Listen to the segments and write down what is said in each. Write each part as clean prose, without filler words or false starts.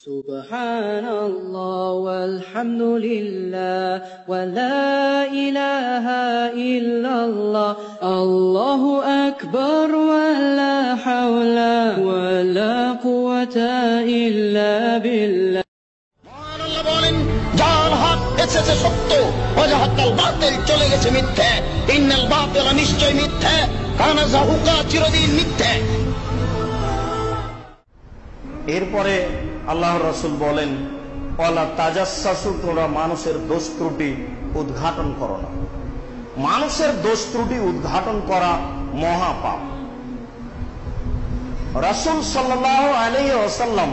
Subhanallah walhamdulillah wa la ilaha illallah Allahu akbar wa la hawla wa la quwwata illa billah মহান আল্লাহ বলেন, যার হক এসেছে সত্য, ওয়াজাহাকাল বাতিল চলে গেছে মিথ্যে, ইন্নাল বাতিল নিশ্চয় মিথ্যে, কানা যাহুকা চিরদিন মিথ্যে। এরপরে আল্লাহর রাসূল বলেন, ওয়ালা তাজাসসু, তোমরা মানুষের দোষ ত্রুটি উদ্ঘাটন করো না। মানুষের দোষ ত্রুটি উদ্ঘাটন করা মহাপাপ। রাসূল সাল্লাল্লাহু আলাইহি ওয়াসাল্লাম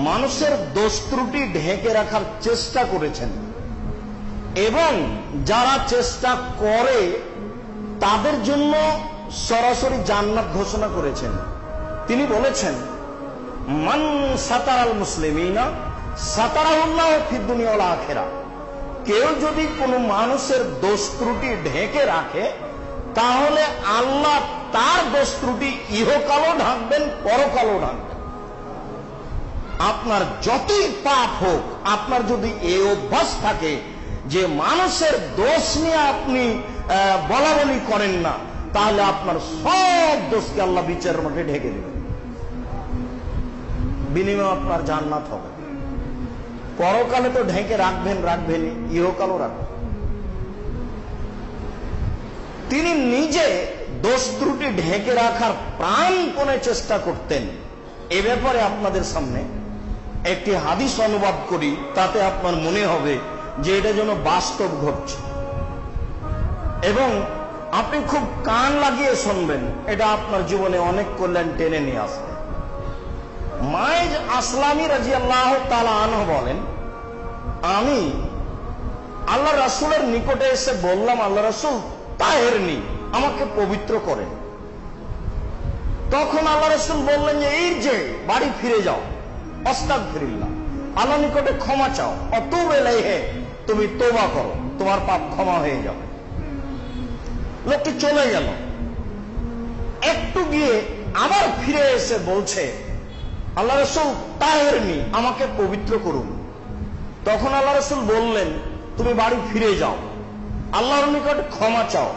মানুষের দোষ ত্রুটি ঢেকে রাখার চেষ্টা করেছেন এবং যারা চেষ্টা করে তাদের জন্য সরাসরি জান্নাত ঘোষণা করেছেন। তিনি বলেছেন, মান সাতারাল মুসলিমিনা সাতারাহুল্লাহু ফিদ দুনিয়া ওয়াল আখিরা। কেউ যদি কোনো মানুষের দোষ ত্রুটি ঢেকে রাখে তাহলে আল্লাহ তার দোষ ত্রুটি ইহকালও ঢাকবেন, পরকালও ঢাকবেন। আপনার যতই পাপ হোক, আপনার যদি এই অভ্যাস থাকে যে মানুষের দোষ নিয়ে আপনি বলা বলি করেন না, তাহলে আপনার সব দোষকে আল্লাহ বিচারের মাঠে ঢেকে দেবেন। বিনিময়ে আপনার জান্নাত হবে। পরকালে তো ঢেকে রাখবেনই, ইহকালও রাখবেন। তিনি নিজে দোষ ত্রুটি ঢেকে রাখার প্রাণপণে চেষ্টা করতেন। এ ব্যাপারে আপনাদের সামনে একটি হাদিস অনুবাদ করি, তাতে আপনার মনে হবে যে এটা যেন বাস্তব ঘটছে এবং আপনি খুব কান লাগিয়ে শুনবেন। এটা আপনার জীবনে অনেক কল্যাণ টেনে নিয়ে আসবে। মায়েজ আসলামী রাদিয়াল্লাহু তাআলা আনহু বলেন, আমি আল্লাহ রাসূলের নিকটে এসে বললাম, আল্লাহ রাসূল তাহেরনি, আমাকে পবিত্র করেন। তখন আল্লাহ রাসূল বললেন যে, এই যে বাড়ি ফিরে যাও, আস্তাগফিরুল্লাহ, আল্লাহর নিকটে ক্ষমা চাও, অতুব ইলাইহি, তুমি তওবা করো, তোমার পাপ ক্ষমা হয়ে যাবে। লোকটি চলে গেল। একটু গিয়ে আবার ফিরে এসে বলছে, আল্লাহ রাসূল তাহেরনি, আমাকে পবিত্র করুন। তখন আল্লাহ রাসূল বললেন, তুমি বাড়ি ফিরে যাও, আল্লাহর নিকটে ক্ষমা চাও,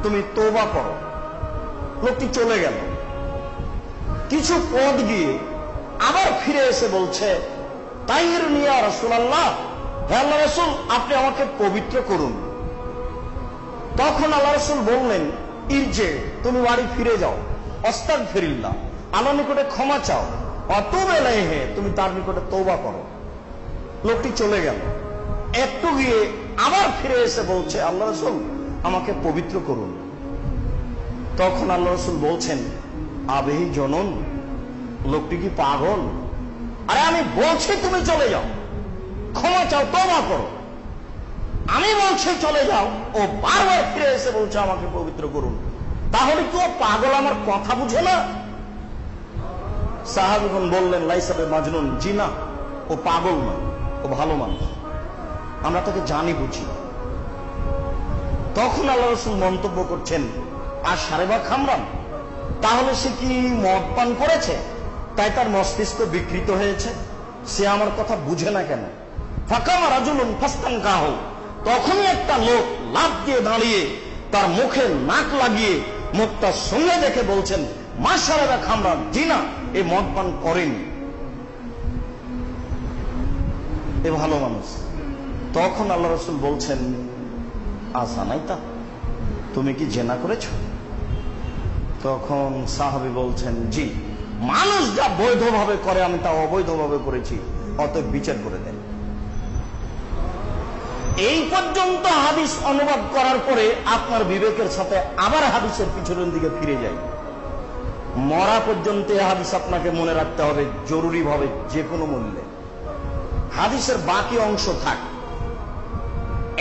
তুমি তওবা করো। লোকটি চলে গেল। কিছু পথ গিয়ে আবার ফিরে এসে বলছে, তাহিরনি ইয়া রাসূলুল্লাহ, হে আল্লাহর রাসূল, আপনি আমাকে পবিত্র করুন। তখন আল্লাহ রাসূল বললেন, ইরজে, তুমি বাড়ি ফিরে যাও, আস্তাগফিরুল্লাহ, আল্লাহর নিকটে ক্ষমা চাও, অতুব ইলাইহি, তুমি তার নিকটে তওবা করো। লোকটি চলে গেল। একটু গিয়ে আবার ফিরে এসে বলছে, আল্লাহ রাসূল, আমাকে পবিত্র করুন। তখন আল্লাহ রাসূল বলছেন, আবেহি জনন, লোকটি কি পাগল? আরে আমি বলছি তুমি চলে যাও, ক্ষমা চাও, তওবা করো। আমি বলছি চলে যাও, ও বারবার ফিরে এসে বলছে আমাকে পবিত্র করুন। তাহলে কি ও পাগল, আমার কথা বুঝে না? সাহাবীগণ বললেন, লাইসা বিমাজনুন, জি না, ও পাগল না, ও ভালো মানুষ, আমরা তাকে জানি বুঝি। তখন আল্লাহ রাসূল মন্তব্য করছেন, আর সারেবা খামরান, তাহলে সে কি মদ পান করেছে, তাই তার মস্তিষ্ক বিকৃত হয়েছে? সে আমার কথা বুঝে না কেন? ফাকামা রাজুলুন ফাস্তানকাহু, তখনই একটা লোক লাফ দিয়ে দাঁড়িয়ে তার মুখে নাক লাগিয়ে মুখটা সঙ্গে দেখে বলছেন, মা সারেবা খামরান, জি না, এ মদ পান করেনি, এ ভালো মানুষ। তখন আল্লাহ রাসূল বলছেন, আসানাইতা, তুমি কি জেনা করেছো? তখন সাহাবী বলছেন, জি, মানুষ যা বৈধভাবে করে আমি তা অবৈধভাবে করেছি, অতএব বিচার করে দেন। এই পর্যন্ত হাদিস অনুবাদ করার পরে আপনার বিবেকের সাথে আবার হাদিসের পিছনের দিকে ফিরে যাই। মরা পর্যন্ত এই হাদিস আপনাকে মনে রাখতে হবে জরুরি ভাবে, যে কোনো মূল্যে। হাদিসের বাকি অংশ থাক।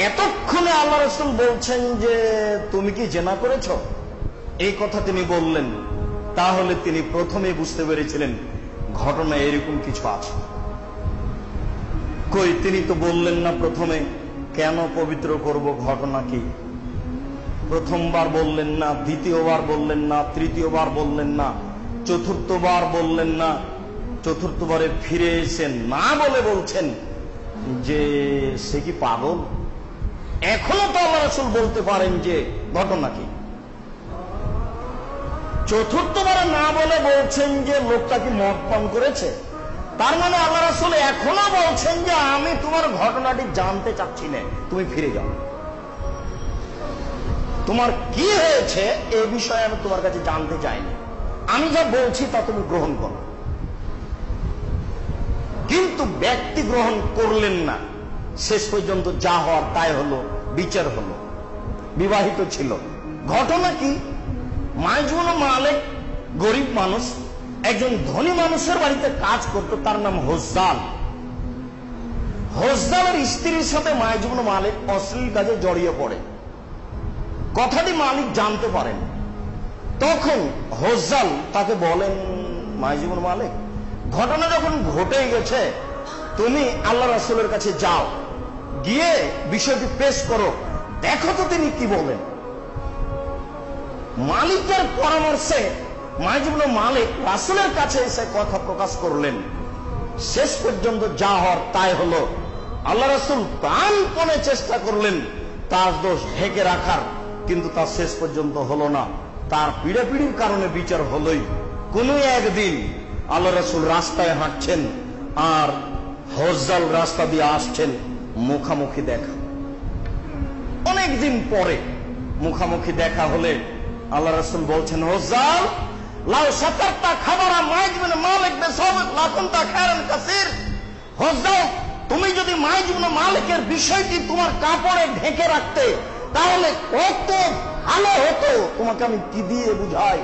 এতক্ষণে আল্লাহ রাসূল বলছেন যে তুমি কি জিনা করেছো, এই কথা তিনি বললেন, তাহলে তিনি প্রথমে বুঝতে পেরেছিলেন ঘটনা এরকম কিছু আছে। কই, তিনি তো বললেন না প্রথমে কেন পবিত্র করব, ঘটনা কি? প্রথমবার বললেন না, দ্বিতীয়বার বললেন না, তৃতীয়বার বললেন না, চতুর্থবার বললেন না, চতুর্থবারে ফিরে এসেন না বলে বলছেন যে সে কি পাগল? এখনো তো আল্লাহ রাসূল বলতে পারেন যে ঘটনা কি। চতুর্থবারে না বলে বলছেন যে লোকটা কি মদ পান করেছে। তার মানে আল্লাহ রাসূল এখনো বলছেন যে আমি তোমার ঘটনাটি জানতে চাচ্ছি না, তুমি ফিরে যাও। তোমার কি হয়েছে এ বিষয়ে আমি তোমার কাছে জানতে চাইনি, আমি যা বলছি তা তুমি গ্রহণ করো। কিন্তু ব্যক্তি গ্রহণ করলেন না। শেষ পর্যন্ত যা হওয়ার তাই হলো, বিচার হলো। বিবাহিত ছিল। ঘটনা কি? মাইজুন মালিক গরিব মানুষ, একজন ধনী মানুষের বাড়িতে কাজ করত, তার নাম হোজ্জাল। হোজ্জালের স্ত্রীর সাথে মাইজুন মালিক অশ্লীল কাজে জড়িয়ে পড়ে। কথাটি মালিক জানতে পারেন। তখন হোজ্জাল তাকে বলেন, মাইজুন মালিক, ঘটনা যখন ঘটে গেছে তুমি আল্লাহ রাসূলের কাছে যাও, গিয়ে বিষয়টি পেশ করো, দেখো তো তিনি কি বলেন। মালিকের পরামর্শে মাইজুন মালিক রাসূলের কাছে এসে কথা প্রকাশ করলেন। শেষ পর্যন্ত যা হওয়ার তাই হলো। আল্লাহ রাসূল প্রাণপণে চেষ্টা করলেন তার দোষ ঢেকে রাখার, কিন্তু তা শেষ পর্যন্ত হলো না। তার পিড়াপিড়ির কারণে বিচার হলোই। কোন একদিন আল্লাহ রাসূল রাস্তায় হাঁটছেন আর হোজ্জাল রাস্তা দিয়ে আসছেন, মুখামুখি দেখা। অনেকদিন পরে মুখামুখি দেখা হলে আল্লাহ রাসূল বলছেন, হোজ্জাল লাউ সাতারতা খাবারা মাইজুন মালিক বিসাওয়াত লাকুনতা খায়রান কাসীর। হোজ্জাল, তুমি যদি মাইজুন মালিকের বিষয়টি তোমার কাপড়ে ঢেকে রাখতে তাহলে কত ভালো হতো। তোমাকে আমি কি দিয়ে বুঝাই,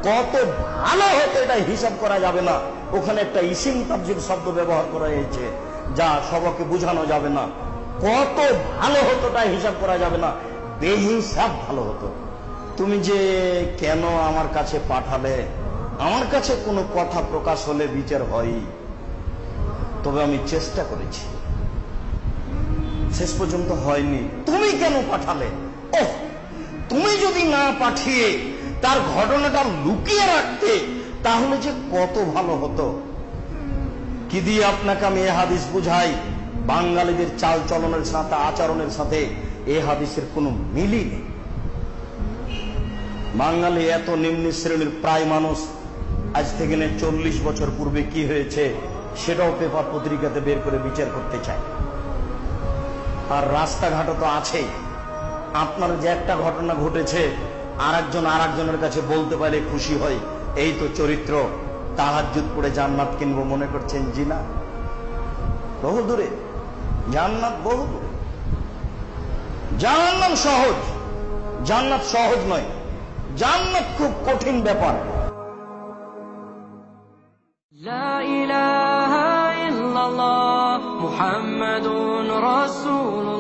কত ভালো হতো এটা হিসাব করা যাবে না। ওখানে একটা ইসিম তাফসীর শব্দ ব্যবহার করা হয়েছে যা সবাইকে বোঝানো যাবে না। কত ভালো হতো তা হিসাব করা যাবে না, বেহিসাব ভালো হতো। তুমি যে কেন আমার কাছে পাঠালে, আমার কাছে কোনো কথা প্রকাশ হলে বিচার হয়, তবে আমি চেষ্টা করেছি, শেষ পর্যন্ত হয়নি। তুমি কেন পাঠালে? ওহ, তুমি যদি না পাঠিয়ে তার ঘটনাটা লুকিয়ে রাখতে তাহলে যে কত ভালো হতো। কি দিয়ে আপনাকে আমি এ হাদিস বুঝাই? বাঙালিদের চাল চলনের সাথে, আচরণের সাথে এ হাদিসের কোনো মিলই নেই। বাঙালি এত নিম্ন শ্রেণীর প্রায় মানুষ, আজ থেকে 40 বছর পূর্বে কি হয়েছে সেটাও পেপার পত্রিকাতে বের করে বিচার করতে চায়। আর রাস্তাঘাটও তো আছেই। আপনার যে একটা ঘটনা ঘটেছে আর একজনের কাছে বলতে পারলে খুশি হয়, এই তো চরিত্র। তাহাজ্জুদ পড়ে জান্নাত কিনবো মনে করছেন? জি না, বহু দূরে, জান্নাত বহু দূরে। জাহান্নাম সহজ, জান্নাত সহজ নয়। জান্নাত খুব কঠিন ব্যাপার। লা ইলাহা ইল্লাল্লাহ মুহাম্মাদুর রাসূলুল্লাহ।